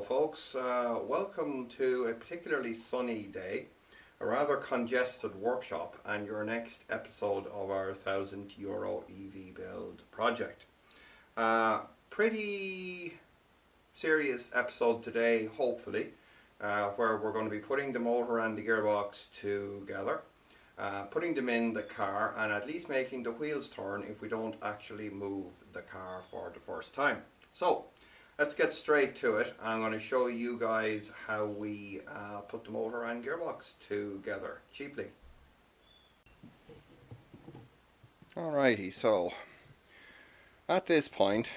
folks, welcome to a particularly sunny day, a rather congested workshop, and your next episode of our €1,000 EV build project. Pretty serious episode today, hopefully, where we're going to be putting the motor and the gearbox together, putting them in the car, and at least making the wheels turn if we don't actually move the car for the first time. So let's get straight to it. I'm going to show you guys how we put the motor and gearbox together cheaply. Alrighty, so at this point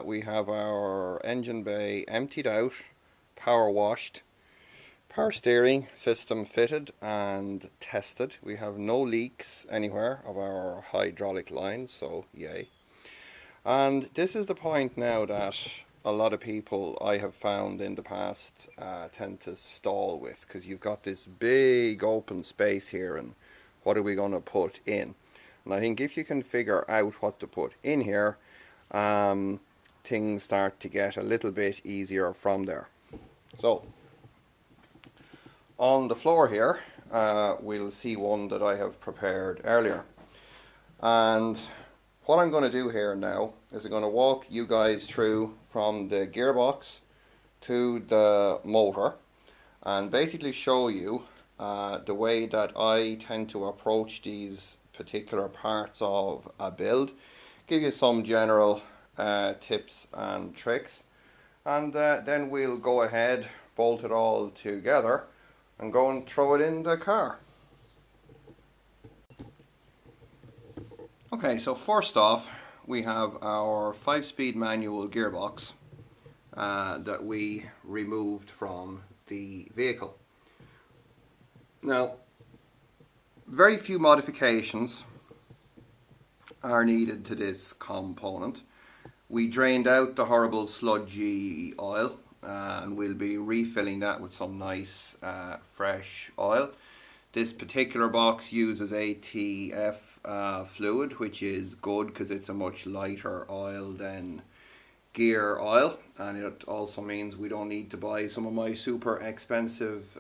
we have our engine bay emptied out, power washed, power steering system fitted and tested. We have no leaks anywhere of our hydraulic lines, so yay. And this is the point now that a lot of people I have found in the past tend to stall with, because you've got this big open space here, and what are we going to put in? And I think if you can figure out what to put in here, things start to get a little bit easier from there. So on the floor here we'll see one that I have prepared earlier, and what I'm going to do here now is I'm going to walk you guys through from the gearbox to the motor and basically show you the way that I tend to approach these particular parts of a build, give you some general tips and tricks, and then we'll go ahead, bolt it all together and go and throw it in the car. Okay, so first off we have our 5-speed manual gearbox that we removed from the vehicle. Now, very few modifications are needed to this component. We drained out the horrible sludgy oil and we'll be refilling that with some nice fresh oil. This particular box uses ATF fluid, which is good because it's a much lighter oil than gear oil, and it also means we don't need to buy some of my super expensive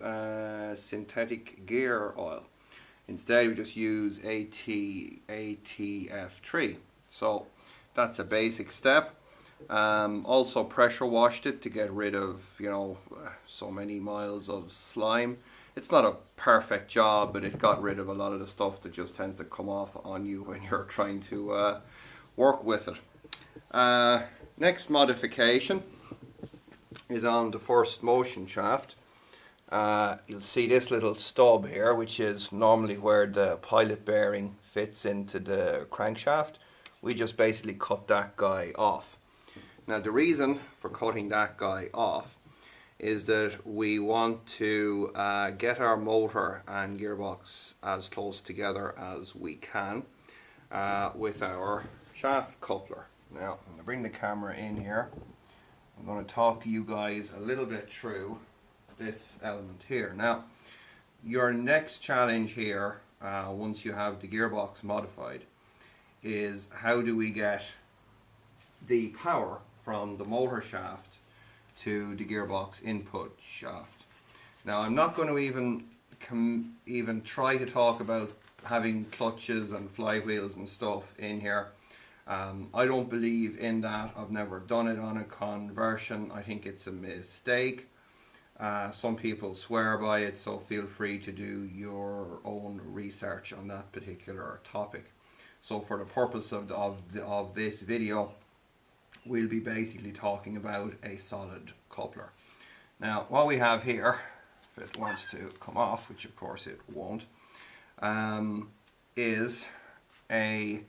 synthetic gear oil. Instead we just use ATF3. So that's a basic step. Also pressure washed it to get rid of, so many miles of slime. It's not a perfect job, but it got rid of a lot of the stuff that just tends to come off on you when you're trying to work with it. Next modification is on the first motion shaft. You'll see this little stub here, which is normally where the pilot bearing fits into the crankshaft. We just basically cut that guy off. Now the reason for cutting that guy off is that we want to get our motor and gearbox as close together as we can with our shaft coupler. Now I'm going to bring the camera in here. I'm going to talk you guys a little bit through this element here. Now your next challenge here, once you have the gearbox modified, is how do we get the power from the motor shaft to the gearbox input shaft. Now I'm not going to even try to talk about having clutches and flywheels and stuff in here. I don't believe in that. I've never done it on a conversion. I think it's a mistake. Some people swear by it, so feel free to do your own research on that particular topic. So for the purpose of this video, we'll be basically talking about a solid coupler. Now what we have here, if it wants to come off, which of course it won't, is a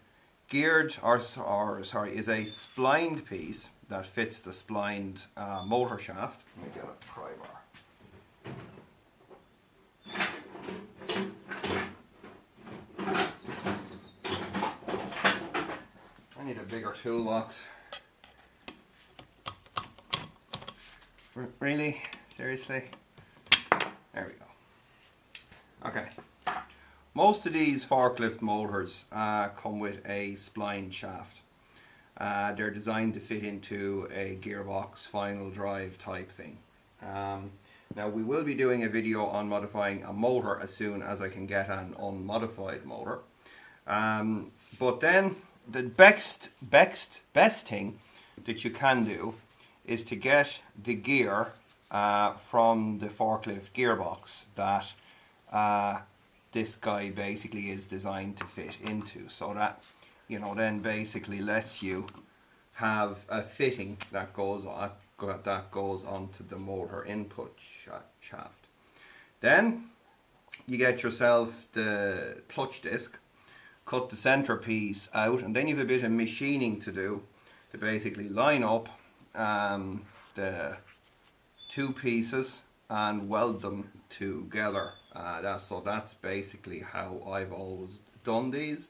is a splined piece that fits the splined motor shaft. Let me get a pry bar. I need a bigger toolbox. Really? Seriously? There we go. Okay. Most of these forklift motors come with a spline shaft. They're designed to fit into a gearbox final drive type thing. Now we will be doing a video on modifying a motor as soon as I can get an unmodified motor. But then the best thing that you can do is to get the gear from the forklift gearbox that this guy basically is designed to fit into, so that, you know, then basically lets you have a fitting that goes onto the motor input shaft. Then you get yourself the clutch disc, cut the centerpiece out, and then you have a bit of machining to do to basically line up the two pieces and weld them together. So that's basically how I've always done these.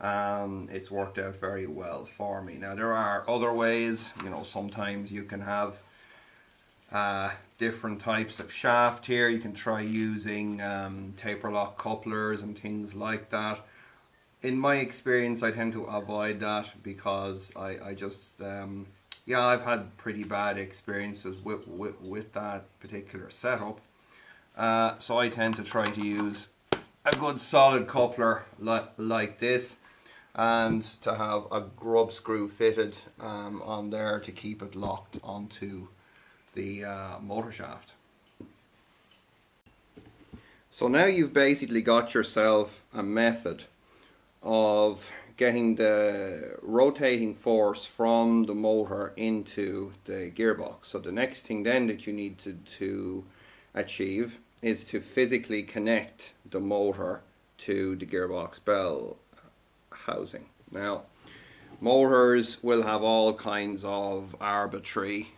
It's worked out very well for me. Now there are other ways, you know, sometimes you can have different types of shaft here. You can try using taper lock couplers and things like that. In my experience, I tend to avoid that because I just, yeah, I've had pretty bad experiences with that particular setup. So I tend to try to use a good solid coupler like this, and to have a grub screw fitted on there to keep it locked onto the motor shaft. So now you've basically got yourself a method of getting the rotating force from the motor into the gearbox. So the next thing then that you need to achieve is to physically connect the motor to the gearbox bell housing. Now, motors will have all kinds of arbitrary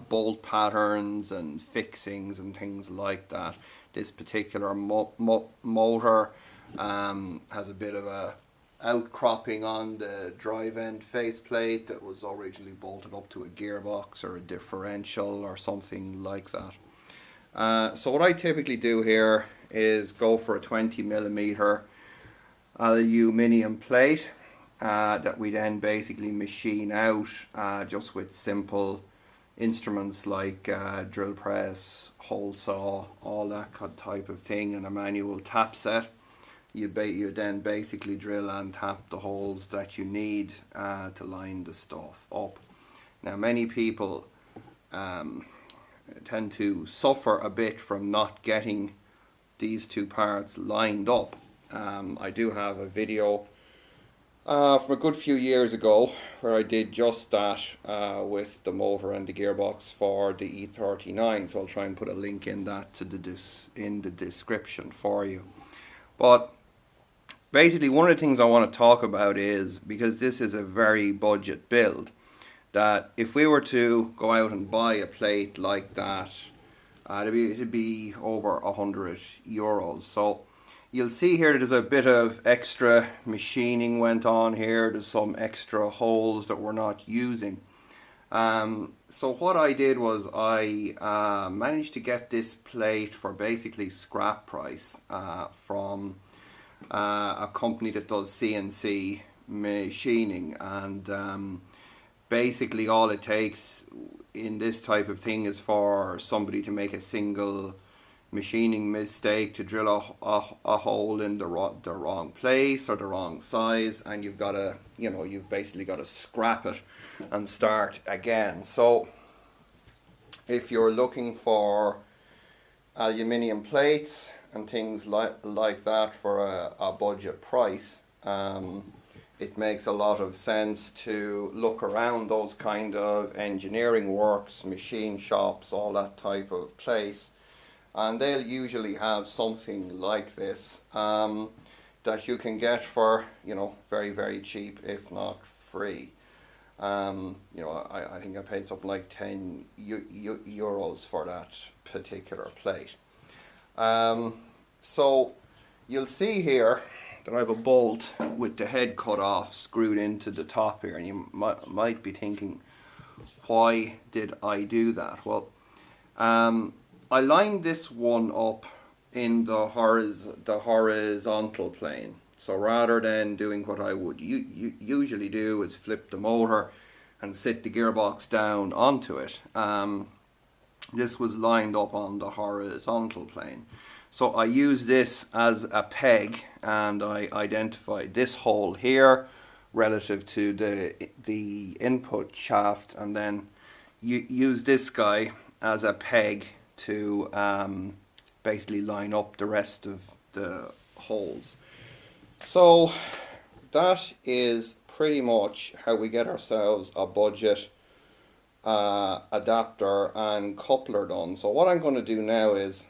bolt patterns and fixings and things like that. This particular motor has a bit of a outcropping on the drive end faceplate that was originally bolted up to a gearbox or a differential or something like that. So what I typically do here is go for a 20mm aluminium plate that we then basically machine out just with simple instruments like drill press, hole saw, all that type of thing, and a manual tap set. You then basically drill and tap the holes that you need to line the stuff up. Now many people tend to suffer a bit from not getting these two parts lined up. I do have a video from a good few years ago where I did just that with the motor and the gearbox for the E39, so I'll try and put a link in that in the description for you. But basically one of the things I want to talk about is, because this is a very budget build, that if we were to go out and buy a plate like that, it'd be over €100. So you'll see here there's a bit of extra machining went on here. There's some extra holes that we're not using. So what I did was I managed to get this plate for basically scrap price from a company that does CNC machining, and basically all it takes in this type of thing is for somebody to make a single machining mistake, to drill a hole in the wrong place or the wrong size, and you've got to, you know, you've basically got to scrap it and start again. So if you're looking for aluminium plates and things like that for a budget price, it makes a lot of sense to look around those kind of engineering works, machine shops, all that type of place, and they'll usually have something like this that you can get for, you know, very, very cheap, if not free. You know, I think I paid something like €10 for that particular plate. So you'll see here that I have a bolt with the head cut off screwed into the top here, and you might be thinking, why did I do that? Well, I lined this one up in the horizontal plane. So rather than doing what I would usually do, is flip the motor and sit the gearbox down onto it, this was lined up on the horizontal plane. So I used this as a peg, and I identified this hole here relative to the input shaft, and then use this guy as a peg to basically line up the rest of the holes. So that is pretty much how we get ourselves a budget adapter and coupler done. So what I'm going to do now is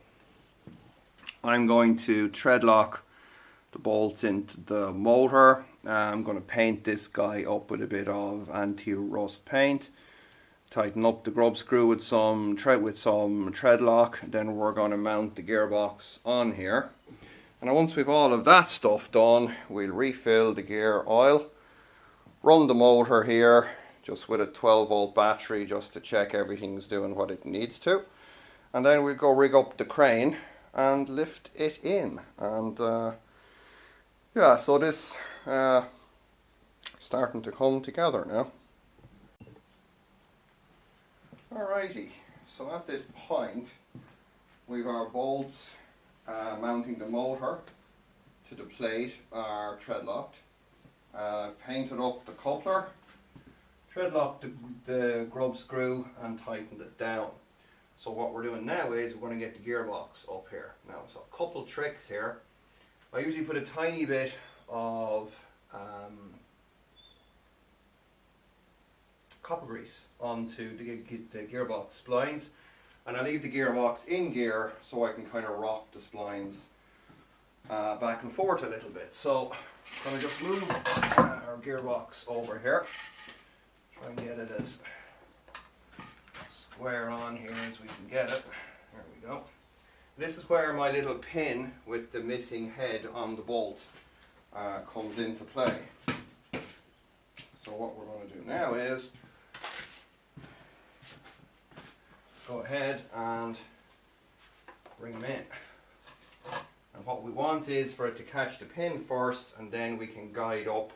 I'm going to thread lock the bolts into the motor. I'm going to paint this guy up with a bit of anti-rust paint, tighten up the grub screw with some thread lock, then we're going to mount the gearbox on here. And once we've all of that stuff done, we'll refill the gear oil, run the motor here just with a 12-volt battery just to check everything's doing what it needs to, and then we'll go rig up the crane and lift it in. And yeah, so this starting to come together now. Alrighty, so at this point we've our bolts mounting the motor to the plate are thread locked. Painted up the coupler, thread locked the grub screw and tightened it down. So what we're doing now is we're going to get the gearbox up here. Now, so a couple tricks here. I usually put a tiny bit of copper grease onto the gearbox splines, and I leave the gearbox in gear so I can kind of rock the splines back and forth a little bit. So I'm going to just move our gearbox over here, try and get it as square on here as we can get it. There we go. This is where my little pin with the missing head on the bolt comes into play. So what we're going to do now is go ahead and bring them in. And what we want is for it to catch the pin first, and then we can guide up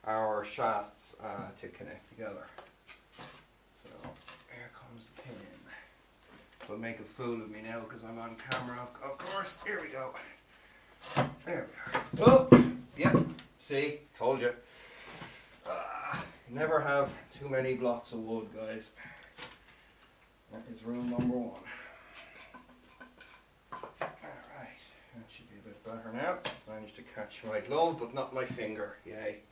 our shafts to connect together. So here comes the pin. Will make a fool of me now because I'm on camera, of course. Here we go. There we are. Oh, yeah. See, told you. Never have too many blocks of wood, guys. That is rule number one. Alright, that should be a bit better now. It's managed to catch my glove, but not my finger. Yay.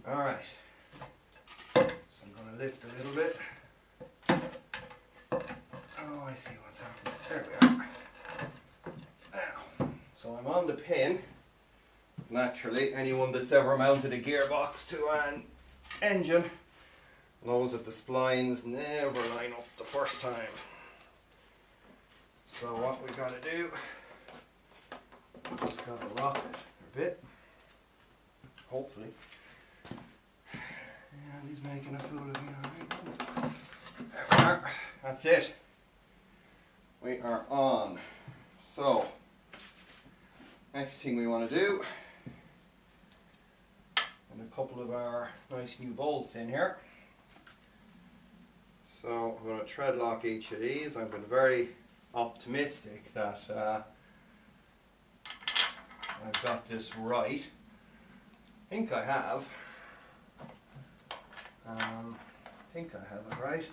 Alright. So I'm going to lift a little bit. Oh, I see what's happening. There we are. Now, so I'm on the pin. Naturally, anyone that's ever mounted a gearbox to an engine knows that the splines never line up the first time. So what we got to do, we just got to rock it a bit, hopefully. And he's making a fool of me already. There we are. That's it. We are on. So next thing we want to do, and a couple of our nice new bolts in here. So I'm going to thread lock each of these. I've been very optimistic that I've got this right. I think I have. I think I have it right.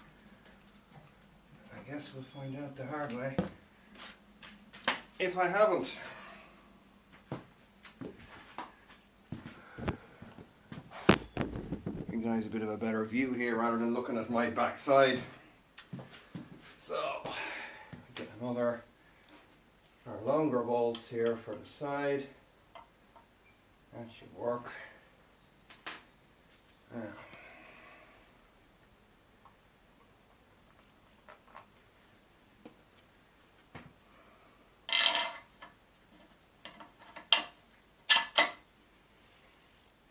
I guess we'll find out the hard way. If I haven't. Give you guys a bit of a better view here rather than looking at my backside. So, get our longer bolts here for the side. That should work. Now,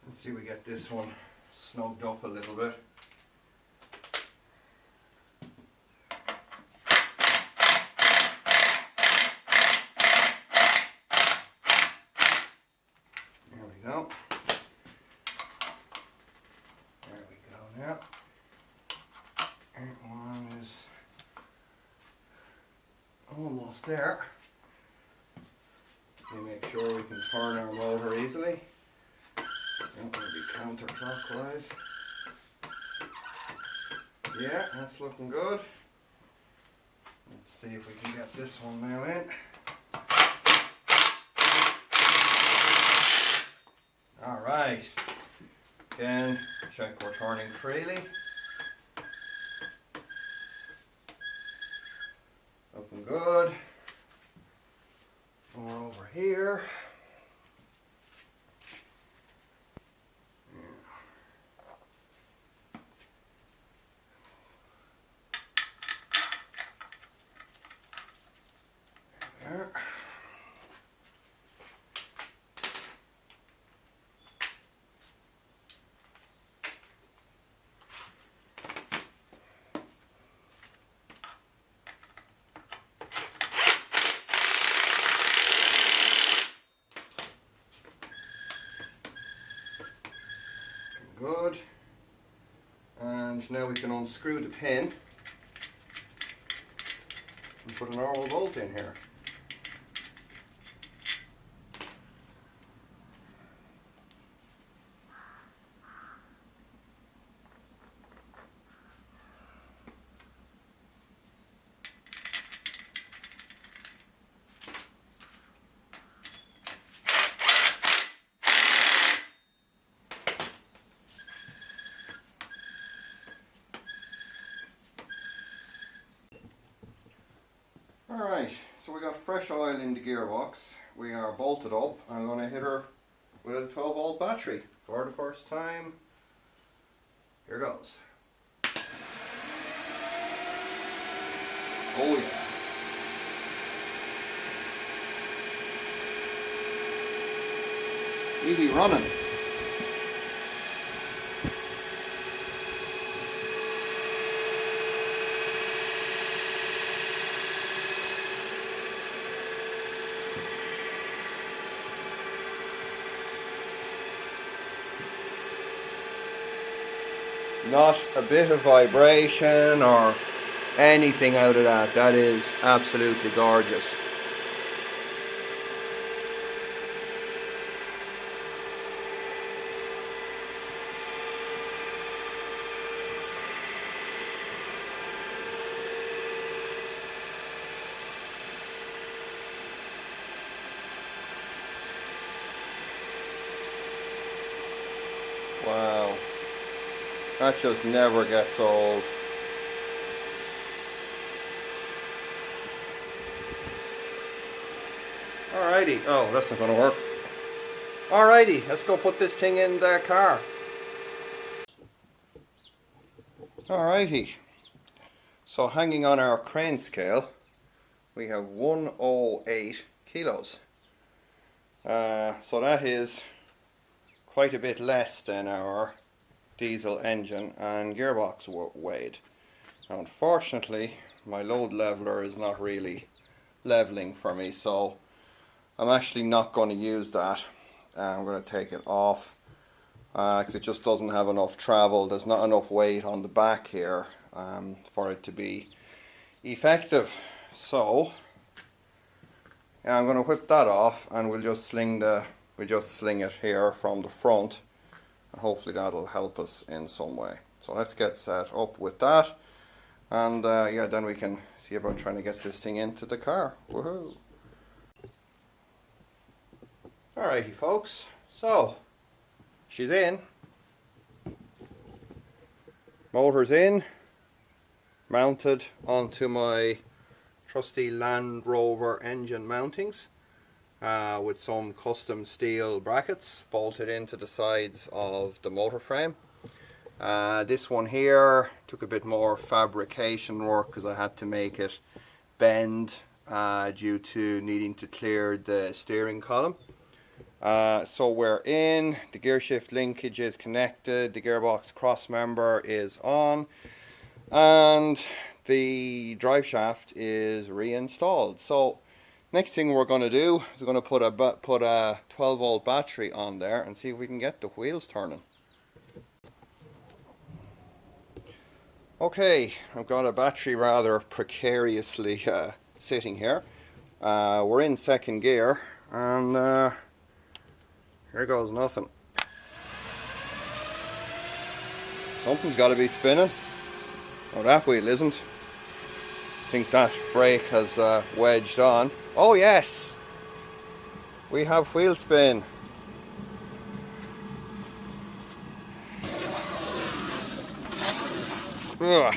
let's see, we get this one snugged up a little bit. There we we go. There we go now. That one is almost there. We make sure we can turn our motor easily. Don't want to be counterclockwise. Yeah, that's looking good. Let's see if we can get this one now in. Alright. Again, check we're turning freely. Looking good. More over here. There. Good. And now we can unscrew the pin and put a normal bolt in here. Alright, so we got fresh oil in the gearbox. We are bolted up. I'm going to hit her with a 12 volt battery for the first time. Here goes. Oh yeah. We be running. Not a bit of vibration or anything out of that. That is absolutely gorgeous. Wow. That just never gets old. Alrighty. Oh, that's not going to work. Alrighty, let's go put this thing in the car. Alrighty. So hanging on our crane scale, we have 108 kilos. So that is quite a bit less than our diesel engine and gearbox weighed. Now, unfortunately, my load leveler is not really leveling for me, so I'm actually not going to use that. I'm going to take it off because it just doesn't have enough travel. There's not enough weight on the back here for it to be effective. So yeah, I'm going to whip that off, and we'll just sling it here from the front. Hopefully that'll help us in some way. So let's get set up with that, and yeah, then we can see about trying to get this thing into the car. Woohoo! Alrighty folks, so she's in, motor's in, mounted onto my trusty Land Rover engine mountings. With some custom steel brackets bolted into the sides of the motor frame. This one here took a bit more fabrication work because I had to make it bend due to needing to clear the steering column. So we're in, the gear shift linkage is connected, the gearbox cross member is on, and the drive shaft is reinstalled. So Next thing we're going to do is we're going to put a 12-volt battery on there and see if we can get the wheels turning. Okay, I've got a battery rather precariously sitting here. We're in second gear, and here goes nothing. Something's got to be spinning. Oh, that wheel isn't. I think that brake has wedged on. Oh yes! We have wheel spin. Ugh.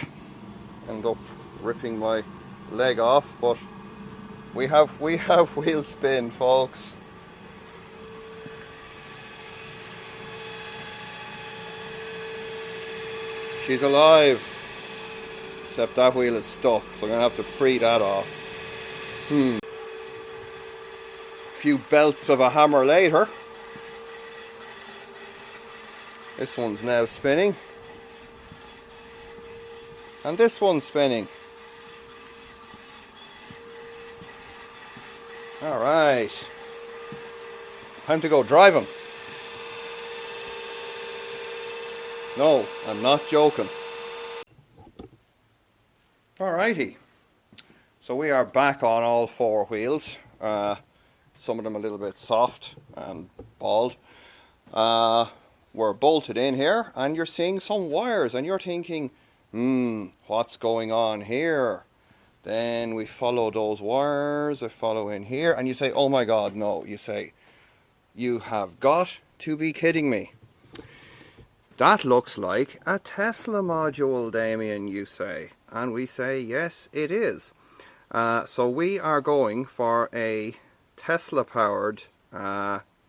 End up ripping my leg off, but we have wheel spin, folks. She's alive, except that wheel is stuck, so I'm gonna have to free that off. A few belts of a hammer later, this one's now spinning, and this one's spinning. All right, time to go driving. No, I'm not joking. Alrighty, so we are back on all four wheels. Some of them a little bit soft and bald. We're bolted in here, and you're seeing some wires, and you're thinking, what's going on here? Then we follow those wires, I follow in here, and you say, oh my god, no. You say, you have got to be kidding me. That looks like a Tesla module, Damien, you say. And we say, yes, it is. So we are going for a Tesla-powered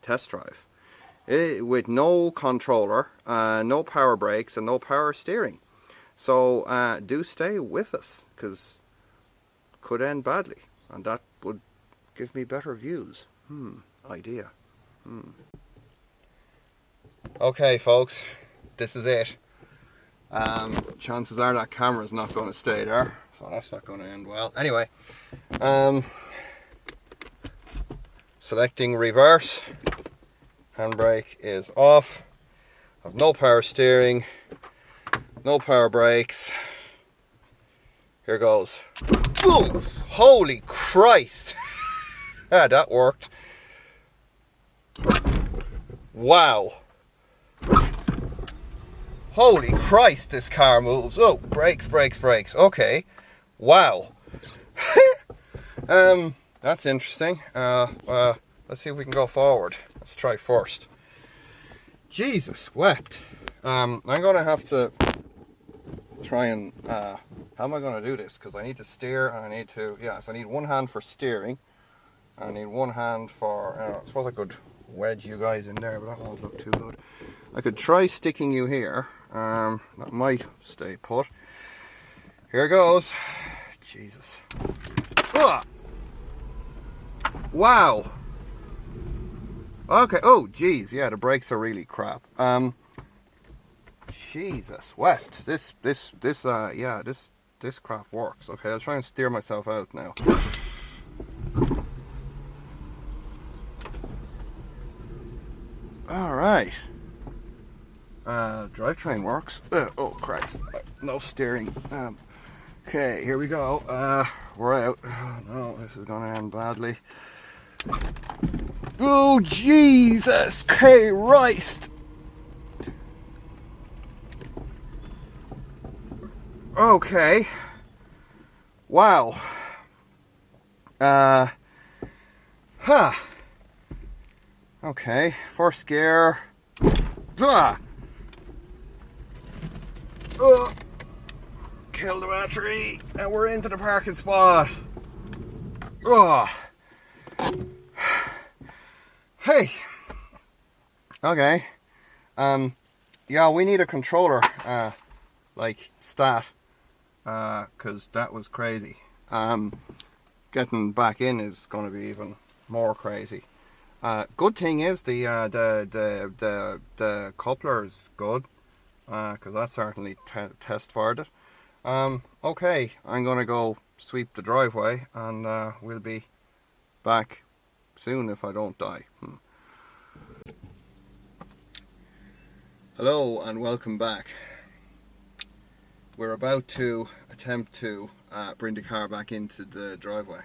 test drive. With no controller, no power brakes, and no power steering. So do stay with us, because it could end badly. And that would give me better views. Idea. Okay, folks. This is it. Chances are that camera's not going to stay there, so that's not going to end well. Anyway, selecting reverse. Handbrake is off. I've no power steering, no power brakes. Here goes. Boom! Holy Christ! Ah, that worked. Wow. Holy Christ, this car moves. Oh, brakes, brakes, brakes. Okay. Wow. That's interesting. Let's see if we can go forward. Let's try first. Jesus wept. I'm going to have to try and... how am I going to do this? Because I need to steer and I need to... Yeah, so I need one hand for steering. I need one hand for... I suppose I could wedge you guys in there, but that won't look too good. I could try sticking you here. That might stay put. Here goes. Jesus. Ugh. Wow. Okay. Oh, geez. Yeah, the brakes are really crap. Jesus. Wet. This crap works. Okay, I'll try and steer myself out now. All right. Drivetrain works. Oh Christ, no steering. Okay, here we go. We're out. Oh, no, this is gonna end badly. Oh Jesus Christ! Okay. Wow. Okay, first gear. Kill the battery, and we're into the parking spot. Hey. Okay. Yeah, we need a controller, like stat, because that was crazy. Getting back in is going to be even more crazy. Good thing is the coupler is good, because that certainly test fired it. Okay, I'm gonna go sweep the driveway, and we'll be back soon if I don't die. Hello and welcome back. We're about to attempt to bring the car back into the driveway.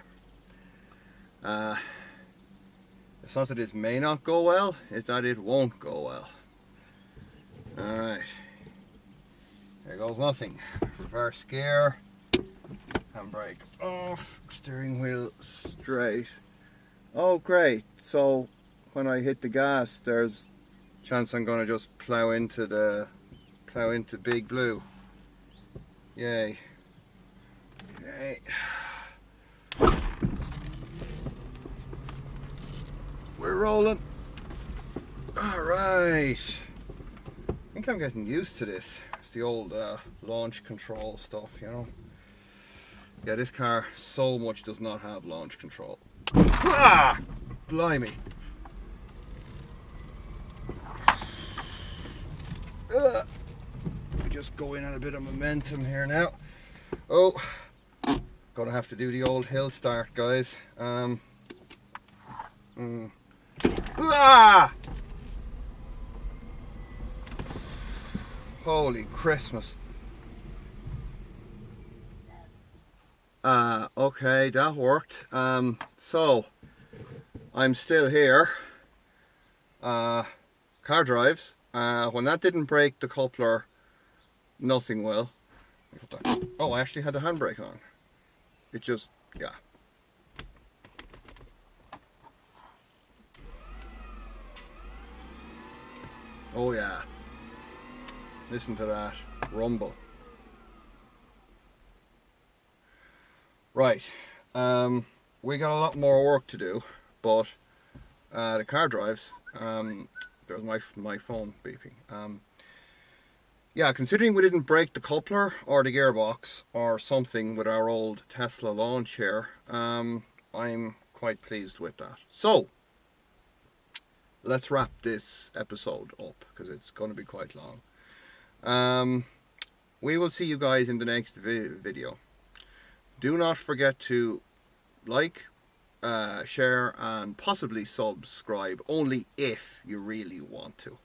It's not that it may not go well, it's that it won't go well. Alright, there goes nothing. Reverse gear, handbrake off, steering wheel straight. Oh great, so when I hit the gas there's a chance I'm going to just plow into Big Blue. Yay. Okay. We're rolling. Alright. I think I'm getting used to this. It's the old launch control stuff, you know. Yeah, this car so much does not have launch control. Ah! Blimey. We just go in at a bit of momentum here now. Oh, gonna have to do the old hill start, guys. Ah! Holy Christmas. Okay, that worked. So I'm still here. Car drives. When that didn't break the coupler, nothing will. Oh, I actually had the handbrake on. It just, yeah. Oh yeah. Listen to that rumble. Right. We got a lot more work to do, but the car drives. There's my phone beeping. Yeah, considering we didn't break the coupler or the gearbox or something with our old Tesla launch here, I'm quite pleased with that. So, let's wrap this episode up because it's going to be quite long. We will see you guys in the next video. Do not forget to like, share and possibly subscribe, only if you really want to.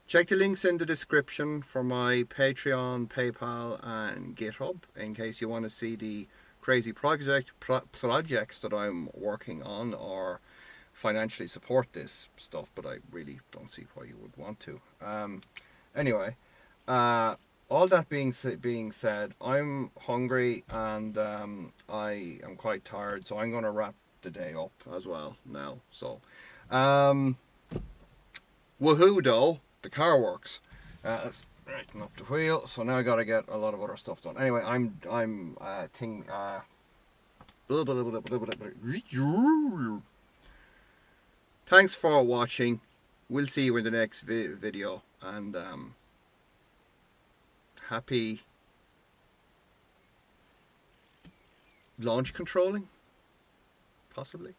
Check the links in the description for my Patreon, PayPal and GitHub in case you want to see the crazy projects that I'm working on or financially support this stuff, but I really don't see why you would want to. Anyway, all that being said, I'm hungry and I am quite tired, so I'm going to wrap the day up as well now. So, woohoo though, the car works. Let's righten up the wheel. So now I got to get a lot of other stuff done. Anyway, thanks for watching. We'll see you in the next video, and happy launch controlling, possibly.